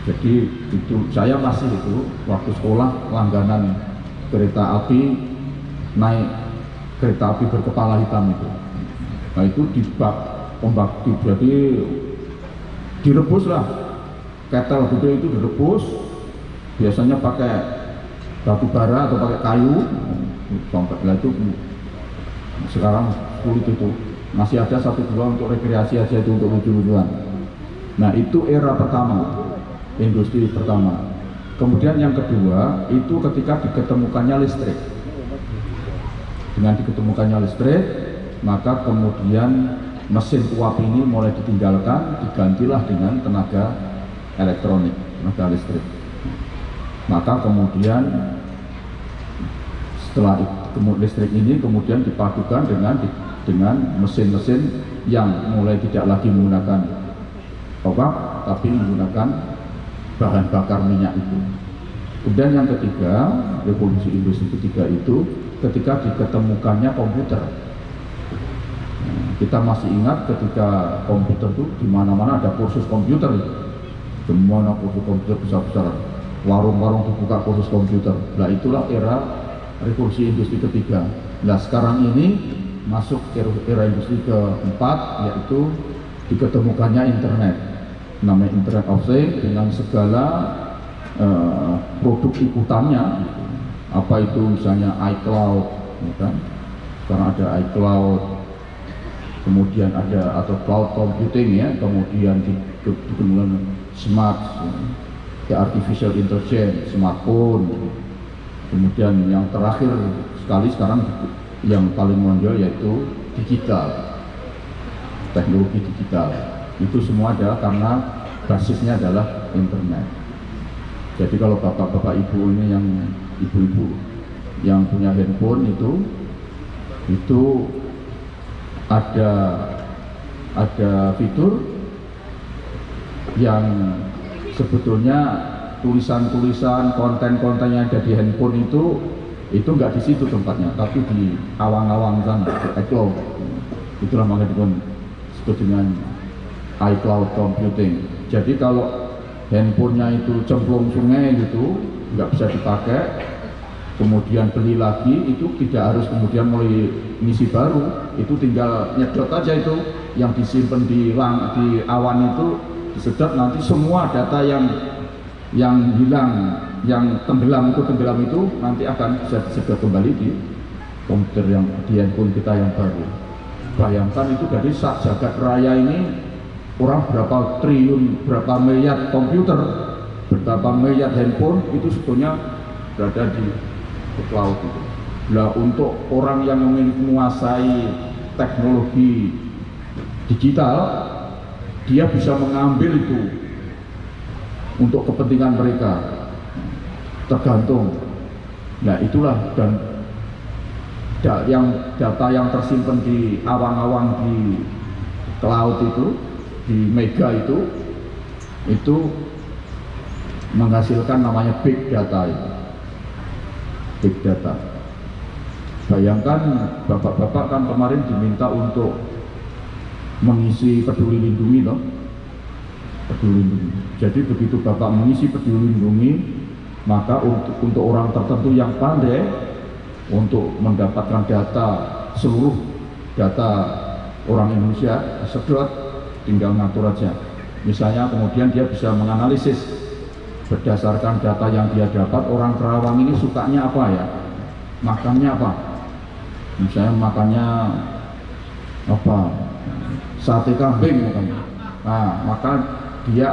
Jadi itu saya masih itu waktu sekolah langganan kereta api, naik kereta api berkepala hitam itu. Nah itu di bak ombak, jadi direbus lah, ketel gede itu direbus, biasanya pakai batu bara atau pakai kayu, lah itu sekarang sulit itu, masih ada satu dua untuk rekreasi aja itu, untuk lucu-lucuan. Nah itu era pertama, industri pertama. Kemudian yang kedua itu ketika diketemukannya listrik. Dengan diketemukannya listrik, maka kemudian mesin uap ini mulai ditinggalkan, digantilah dengan tenaga elektronik, tenaga listrik. Maka kemudian setelah listrik ini kemudian dipadukan dengan mesin-mesin yang mulai tidak lagi menggunakan obak, tapi menggunakan bahan bakar minyak itu. Kemudian yang ketiga, revolusi industri ketiga itu ketika diketemukannya komputer. Kita masih ingat ketika komputer itu di mana-mana ada kursus komputer, semua kursus komputer besar-besar, warung-warung dibuka kursus komputer. Nah itulah era revolusi industri ketiga. Nah sekarang ini masuk era industri keempat, yaitu diketemukannya internet, namanya Internet of Things, dengan segala produk ikutannya. Apa itu misalnya iCloud, ya kan? Sekarang ada iCloud, kemudian ada atau cloud computing ya, kemudian dikemudian smart, ya, artificial intelligence, smartphone, kemudian yang terakhir sekali sekarang yang paling menonjol yaitu digital, teknologi digital. Itu semua adalah karena basisnya adalah internet. Jadi kalau bapak-bapak ibu ini, yang ibu-ibu yang punya handphone itu ada fitur yang sebetulnya tulisan-tulisan, konten-konten yang ada di handphone itu nggak di situ tempatnya, tapi di awang-awang sana, di iCloud. Itulah makanya disebut dengan iCloud computing. Jadi kalau handphonenya itu cemplung sungai gitu, nggak bisa dipakai, kemudian beli lagi, itu tidak harus kemudian mulai ngisi baru, itu tinggal nyedot aja itu yang disimpan di awan itu, disedot, nanti semua data yang hilang, yang tenggelam itu nanti akan bisa disedot kembali di komputer yang di handphone kita yang baru. Bayangkan itu dari sak jagat raya ini orang berapa triliun, berapa miliar komputer, berapa miliar handphone itu sebetulnya berada di cloud itu. Nah untuk orang yang menguasai teknologi digital, dia bisa mengambil itu untuk kepentingan mereka, tergantung. Nah itulah, dan data yang tersimpan di awang-awang di cloud itu, di mega itu menghasilkan namanya big data itu. Big data. Bayangkan bapak-bapak kan kemarin diminta untuk mengisi peduli lindungi loh. Peduli lindungi. Jadi begitu bapak mengisi peduli lindungi, maka untuk orang tertentu yang pandai untuk mendapatkan data, seluruh data orang Indonesia, sedot, tinggal ngatur aja. Misalnya kemudian dia bisa menganalisis berdasarkan data yang dia dapat, orang Kerawang ini sukanya apa ya, makannya apa, misalnya makannya apa, sate kambing, nah maka dia